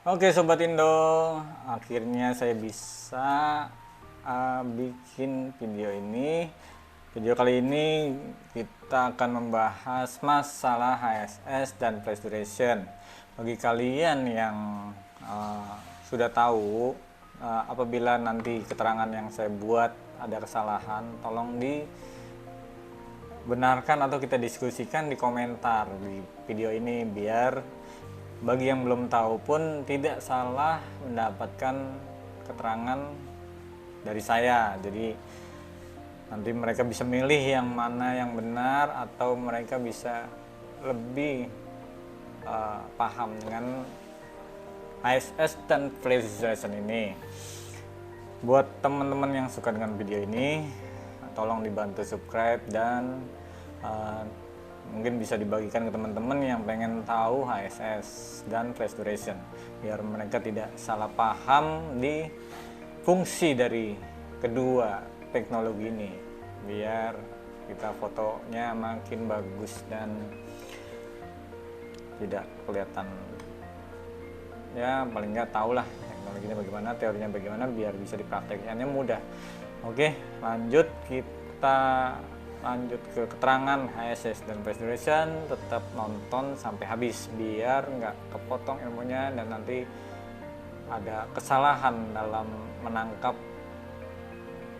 Oke Sobat Indo, akhirnya saya bisa bikin video ini. Video kali ini kita akan membahas masalah HSS dan flash duration. Bagi kalian yang sudah tahu, apabila nanti keterangan yang saya buat ada kesalahan, tolong dibenarkan atau kita diskusikan di komentar di video ini, biar bagi yang belum tahu pun tidak salah mendapatkan keterangan dari saya. Jadi nanti mereka bisa milih yang mana yang benar, atau mereka bisa lebih paham dengan ISS dan flash duration ini. Buat teman-teman yang suka dengan video ini, tolong dibantu subscribe dan mungkin bisa dibagikan ke teman-teman yang pengen tahu HSS dan flash duration, biar mereka tidak salah paham di fungsi dari kedua teknologi ini, biar kita fotonya makin bagus dan tidak kelihatan, ya paling nggak tahulah teknologinya bagaimana, teorinya bagaimana, biar bisa dipraktekkannya mudah. Oke, kita lanjut ke keterangan HSS dan flash duration. Tetap nonton sampai habis biar nggak kepotong ilmunya dan nanti ada kesalahan dalam menangkap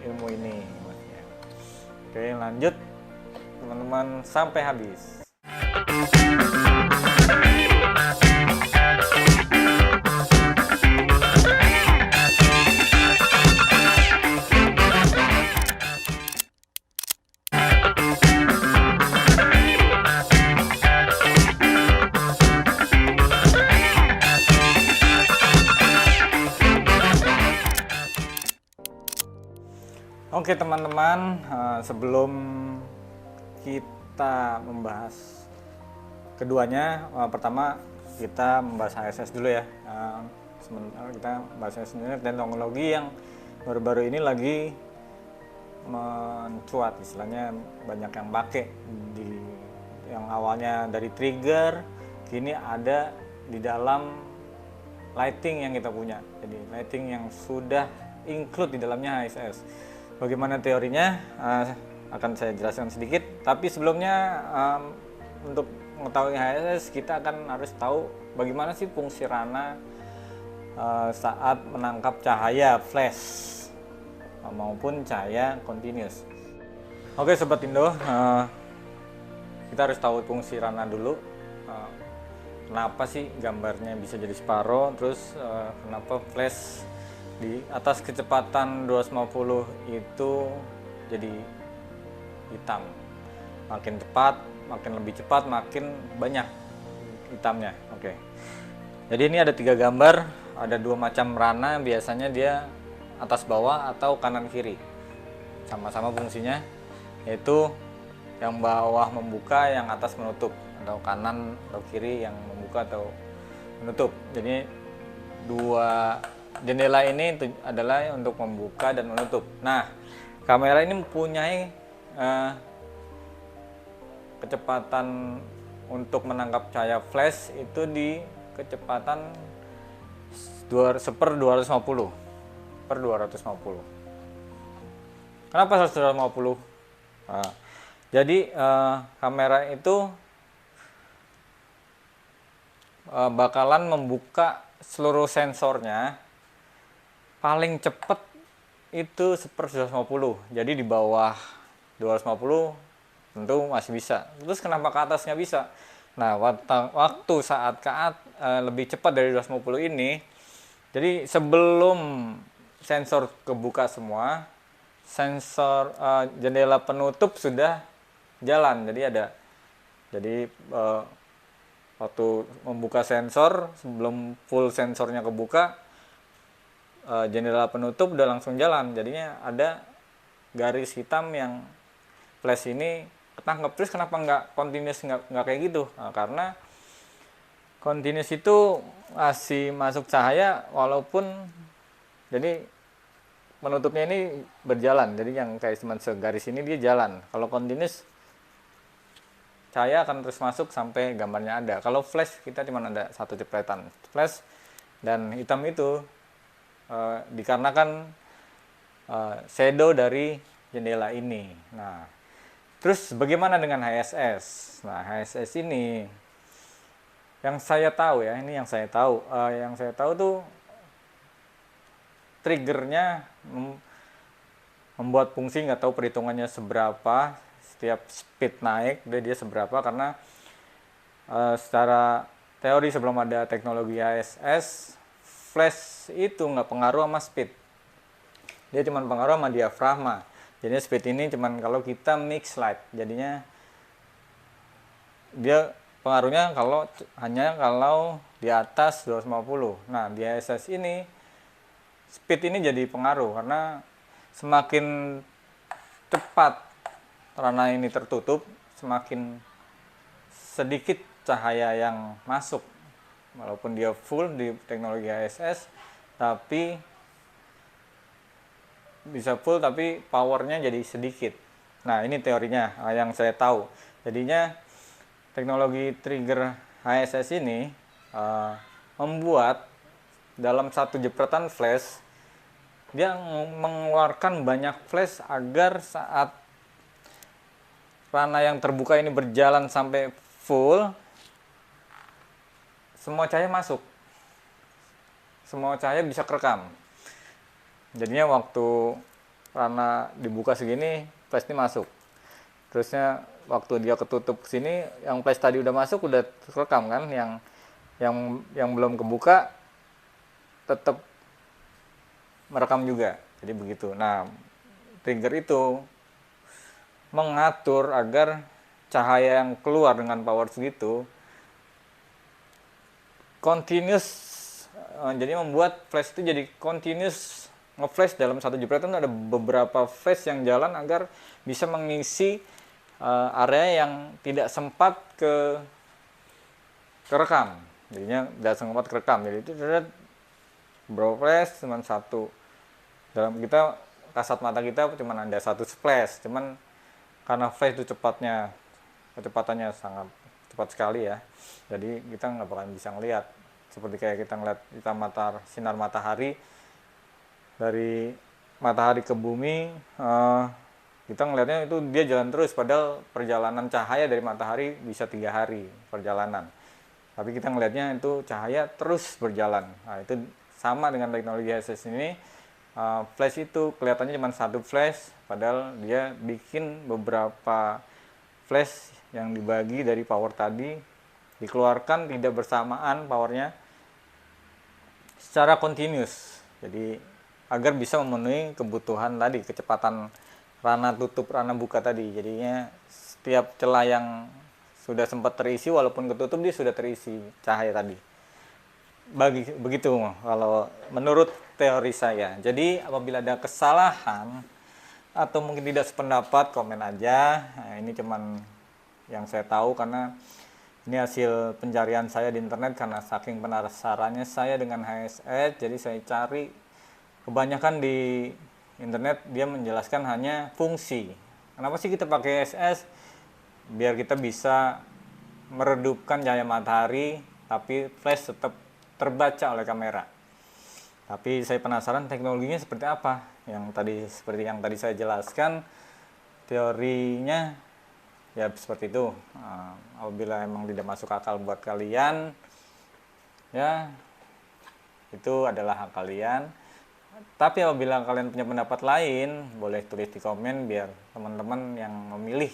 ilmu ini maksudnya. Oke, lanjut teman-teman sampai habis. Oke teman-teman, sebelum kita membahas keduanya, pertama kita membahas HSS dulu ya. Sementara kita bahas HSS dulu, teknologi yang baru-baru ini lagi mencuat, istilahnya banyak yang pakai. Yang awalnya dari trigger, kini ada di dalam lighting yang kita punya. Jadi lighting yang sudah include di dalamnya HSS. Bagaimana teorinya akan saya jelaskan sedikit, tapi sebelumnya untuk mengetahui HSS kita akan harus tahu bagaimana sih fungsi rana saat menangkap cahaya flash maupun cahaya continuous. Oke Sobat Indo, kita harus tahu fungsi rana dulu. Kenapa sih gambarnya bisa jadi separuh, terus kenapa flash di atas kecepatan 250 itu jadi hitam. Makin cepat, makin lebih cepat, makin banyak hitamnya. Oke. Jadi ini ada 3 gambar, ada 2 macam rana, biasanya dia atas bawah atau kanan kiri. Sama-sama fungsinya, yaitu yang bawah membuka, yang atas menutup, atau kanan atau kiri yang membuka atau menutup. Jadi 2 jendela ini adalah untuk membuka dan menutup. Nah, kamera ini mempunyai kecepatan untuk menangkap cahaya flash itu di kecepatan 1/250 per 250. Kenapa 150? Nah, jadi kamera itu bakalan membuka seluruh sensornya paling cepat itu 1/250. Jadi di bawah 250 tentu masih bisa. Terus kenapa ke atas nggak bisa? Nah, waktu saat lebih cepat dari 250 ini, jadi sebelum sensor kebuka semua, sensor jendela penutup sudah jalan. Jadi waktu membuka sensor, sebelum full sensornya kebuka, jendela penutup udah langsung jalan. Jadinya ada garis hitam yang flash ini ketangkep. Terus kenapa nggak continuous, nggak kayak gitu? Nah, karena continuous itu masih masuk cahaya walaupun, jadi penutupnya ini berjalan. Jadi yang kayak cuma segaris ini dia jalan. Kalau continuous cahaya akan terus masuk sampai gambarnya ada. Kalau flash kita cuma ada satu jepretan. Flash dan hitam itu dikarenakan shadow dari jendela ini. Nah, terus bagaimana dengan HSS? Nah, HSS ini yang saya tahu ya, ini yang saya tahu. Yang saya tahu tuh triggernya membuat fungsi, nggak tahu perhitungannya seberapa, setiap speed naik dia seberapa, karena secara teori sebelum ada teknologi HSS, flash itu nggak pengaruh sama speed, dia cuma pengaruh sama diafragma. Jadinya speed ini cuman kalau kita mix light, jadinya dia pengaruhnya hanya kalau di atas 250. Nah, di HSS ini speed ini jadi pengaruh, karena semakin cepat ranah ini tertutup, semakin sedikit cahaya yang masuk. Walaupun dia full di teknologi HSS, tapi bisa full tapi powernya jadi sedikit. Nah, ini teorinya yang saya tahu. Jadinya teknologi trigger HSS ini membuat dalam satu jepretan flash dia mengeluarkan banyak flash agar saat ranah yang terbuka ini berjalan sampai full, semua cahaya masuk, semua cahaya bisa kerekam. Jadinya waktu ranah dibuka segini, flash ini masuk. Terusnya waktu dia ketutup sini, yang flash tadi udah masuk, udah kerekam kan, yang belum kebuka tetap merekam juga. Jadi begitu. Nah, trigger itu mengatur agar cahaya yang keluar dengan power segitu continuous, jadi membuat flash itu jadi continuous nge-flash dalam satu jepretan. Ada beberapa flash yang jalan agar bisa mengisi area yang tidak sempat kerekam. Jadinya tidak sempat kerekam. Jadi itu beberapa flash cuma satu. Dalam kita kasat mata kita cuma ada satu flash, cuman karena flash itu kecepatannya sangat cepat sekali ya, jadi kita nggak bakalan bisa ngelihat seperti kayak kita ngeliat sinar matahari dari matahari ke bumi. Kita ngelihatnya itu dia jalan terus, padahal perjalanan cahaya dari matahari bisa 3 hari perjalanan, tapi kita ngelihatnya itu cahaya terus berjalan. Nah, itu sama dengan teknologi HSS ini. Flash itu kelihatannya cuma satu flash, padahal dia bikin beberapa flash yang dibagi dari power tadi, dikeluarkan tidak bersamaan powernya, secara continuous. Jadi agar bisa memenuhi kebutuhan tadi, kecepatan ranah tutup, ranah buka tadi. Jadinya setiap celah yang sudah sempat terisi, walaupun ketutup, dia sudah terisi cahaya tadi. Begitu kalau menurut teori saya. Jadi apabila ada kesalahan atau mungkin tidak sependapat, komen aja. Nah, ini cuman yang saya tahu karena ini hasil pencarian saya di internet, karena saking penasarannya saya dengan HSS. Jadi saya cari, kebanyakan di internet dia menjelaskan hanya fungsi. Kenapa sih kita pakai HSS? Biar kita bisa meredupkan cahaya matahari, tapi flash tetap terbaca oleh kamera. Tapi saya penasaran teknologinya seperti apa. Seperti yang tadi saya jelaskan, teorinya ya seperti itu. Apabila emang tidak masuk akal buat kalian, ya itu adalah hak kalian. Tapi apabila kalian punya pendapat lain, boleh tulis di komen biar teman-teman yang memilih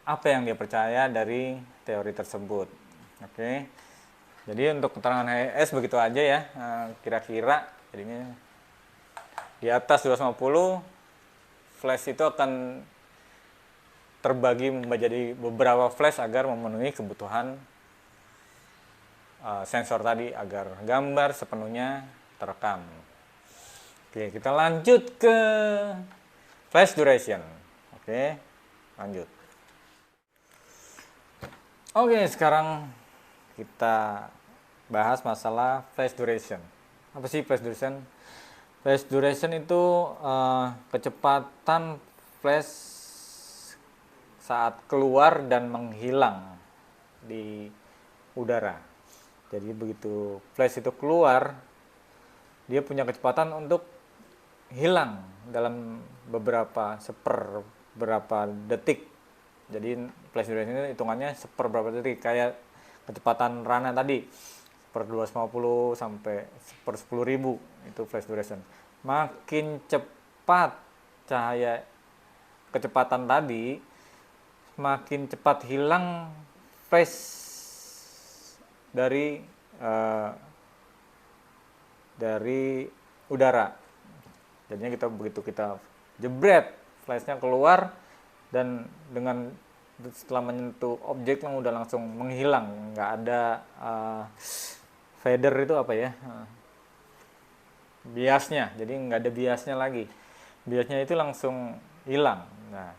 apa yang dia percaya dari teori tersebut. Oke. Jadi untuk keterangan HSS begitu aja ya, kira-kira. Jadinya di atas 250 flash itu akan terbagi menjadi beberapa flash agar memenuhi kebutuhan sensor tadi, agar gambar sepenuhnya terekam. Oke, kita lanjut ke flash duration. Oke, lanjut. Oke, sekarang kita bahas masalah flash duration. Apa sih flash duration? Flash duration itu kecepatan flash saat keluar dan menghilang di udara. Jadi begitu flash itu keluar, dia punya kecepatan untuk hilang dalam beberapa detik. Jadi flash duration itu hitungannya seper berapa detik, kayak kecepatan Rana tadi per 250 sampai per 10.000 itu flash duration. Makin cepat cahaya kecepatan tadi, makin cepat hilang flash dari eh, dari udara. Jadinya kita begitu kita jebret, flashnya keluar dan dengan setelah menyentuh objek yang udah langsung menghilang, nggak ada fader itu apa ya, biasnya. Jadi nggak ada biasnya lagi, biasnya itu langsung hilang. Nah,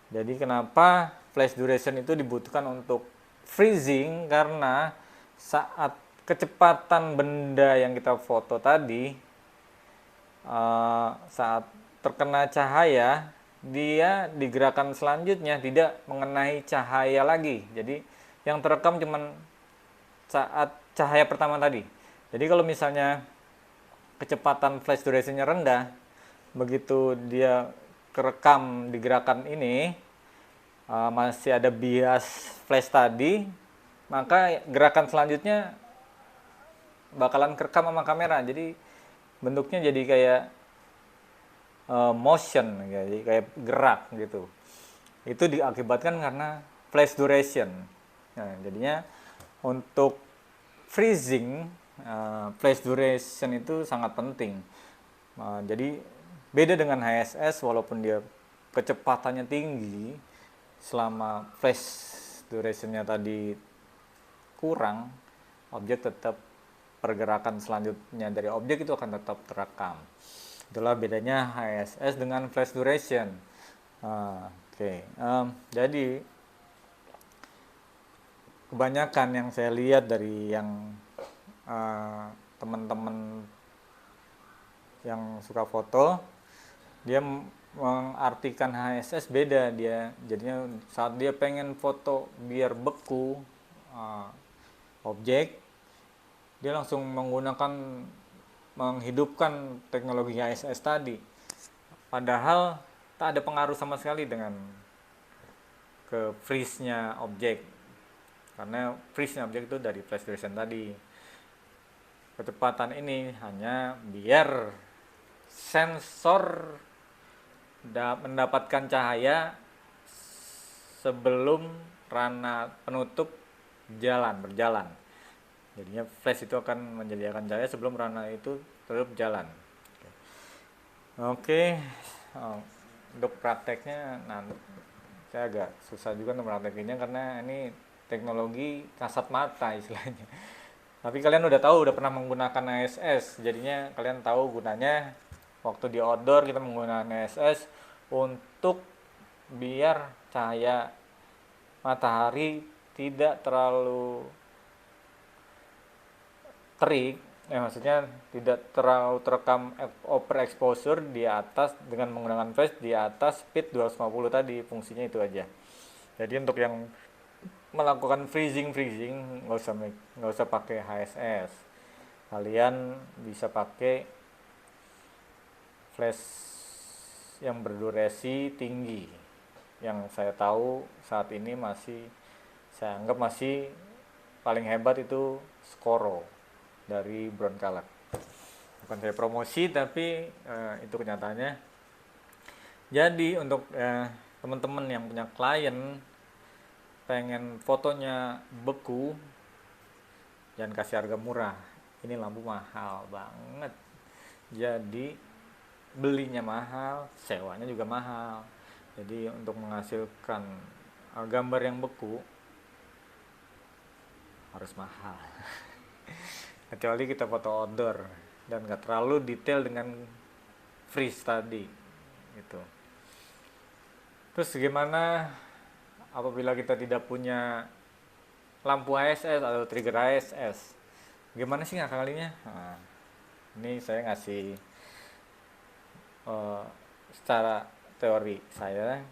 jadi kenapa flash duration itu dibutuhkan untuk freezing, karena saat kecepatan benda yang kita foto tadi saat terkena cahaya, dia di gerakan selanjutnya tidak mengenai cahaya lagi. Jadi yang terekam cuman saat cahaya pertama tadi. Jadi kalau misalnya kecepatan flash durationnya rendah, begitu dia kerekam di gerakan ini masih ada bias flash tadi, maka gerakan selanjutnya bakalan kerekam sama kamera. Jadi bentuknya jadi kayak motion, jadi kayak gerak gitu. Itu diakibatkan karena flash duration. Nah, jadinya untuk freezing flash duration itu sangat penting. Jadi beda dengan HSS, walaupun dia kecepatannya tinggi, selama flash durationnya tadi kurang, objek tetap, pergerakan selanjutnya dari objek itu akan tetap terekam. Itulah bedanya HSS dengan flash duration. Oke. Jadi kebanyakan yang saya lihat dari yang teman-teman yang suka foto, dia mengartikan HSS beda. Dia jadinya saat dia pengen foto biar beku objek, dia langsung menghidupkan teknologi HSS tadi, padahal tak ada pengaruh sama sekali dengan ke freeze-nya objek, karena freeze-nya objek itu dari flash duration tadi. Kecepatan ini hanya biar sensor mendapatkan cahaya sebelum rana penutup berjalan. Jadinya flash itu akan menyediakan cahaya sebelum rana itu tetap jalan. Oke. Untuk prakteknya, saya agak susah juga untuk praktekinnya karena ini teknologi kasat mata istilahnya. Tapi kalian udah tahu, udah pernah menggunakan ASS, jadinya kalian tahu gunanya. Waktu di outdoor kita menggunakan ASS untuk biar cahaya matahari tidak terlalu terik, maksudnya tidak terlalu terekam overexposure di atas, dengan menggunakan flash di atas speed 250 tadi. Fungsinya itu aja. Jadi untuk yang melakukan freezing nggak usah pakai HSS, kalian bisa pakai flash yang berdurasi tinggi. Yang saya tahu saat ini saya anggap masih paling hebat itu Skoro dari Brown Color. Bukan saya promosi, tapi itu kenyataannya. Jadi untuk teman-teman yang punya klien pengen fotonya beku, jangan kasih harga murah. Ini lampu mahal banget, jadi belinya mahal, sewanya juga mahal. Jadi untuk menghasilkan gambar yang beku harus mahal. Kecuali kita foto outdoor dan gak terlalu detail dengan freeze tadi gitu. Terus gimana apabila kita tidak punya lampu ASS atau trigger ASS? Gimana sih ngakalinya? Nah, ini saya ngasih secara teori saya.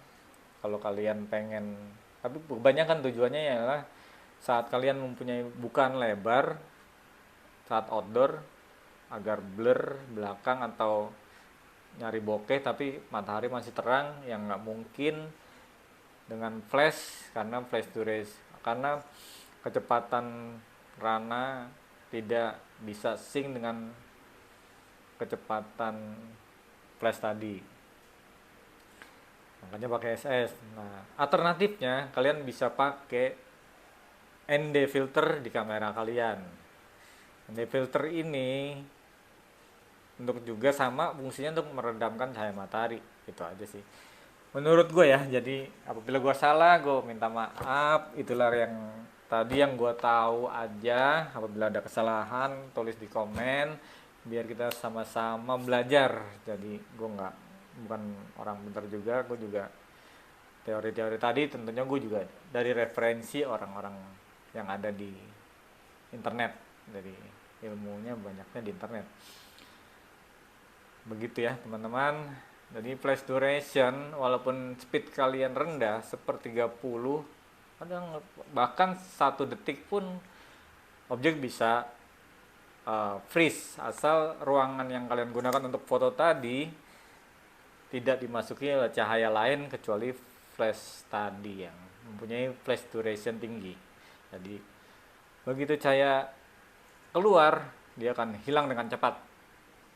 Kalau kalian pengen, tapi kebanyakan tujuannya ialah saat kalian mempunyai bukaan lebar, saat outdoor agar blur belakang atau nyari bokeh tapi matahari masih terang, yang nggak mungkin dengan flash, karena flash duration, karena kecepatan Rana tidak bisa sync dengan kecepatan flash tadi, makanya pakai SS. Nah, alternatifnya kalian bisa pakai ND filter di kamera kalian. ND filter ini untuk juga sama fungsinya untuk meredamkan cahaya matahari, gitu aja sih menurut gue ya. Jadi apabila gue salah, gue minta maaf. Itulah yang tadi yang gue tahu aja. Apabila ada kesalahan, tulis di komen biar kita sama-sama belajar. Jadi gue bukan orang pintar juga, gue juga teori-teori tadi tentunya gue juga dari referensi orang-orang yang ada di internet. Jadi ilmunya banyaknya di internet. Begitu ya teman-teman. Jadi flash duration walaupun speed kalian rendah sepertiga puluh, kadang bahkan 1 detik pun objek bisa freeze, asal ruangan yang kalian gunakan untuk foto tadi tidak dimasuki oleh cahaya lain kecuali flash tadi yang mempunyai flash duration tinggi. Jadi begitu cahaya keluar, dia akan hilang dengan cepat.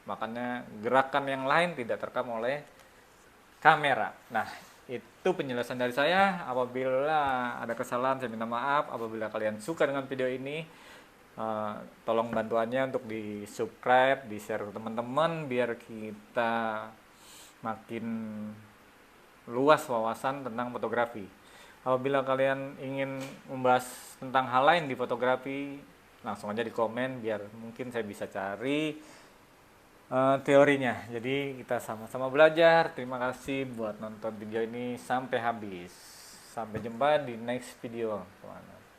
Makanya gerakan yang lain tidak terekam oleh kamera. Nah, itu penjelasan dari saya. Apabila ada kesalahan, saya minta maaf. Apabila kalian suka dengan video ini, tolong bantuannya untuk di subscribe, di share ke teman-teman biar kita makin luas wawasan tentang fotografi. Apabila kalian ingin membahas tentang hal lain di fotografi, langsung aja di komen biar mungkin saya bisa cari teorinya. Jadi kita sama-sama belajar. Terima kasih buat nonton video ini sampai habis. Sampai jumpa di next video, teman-teman.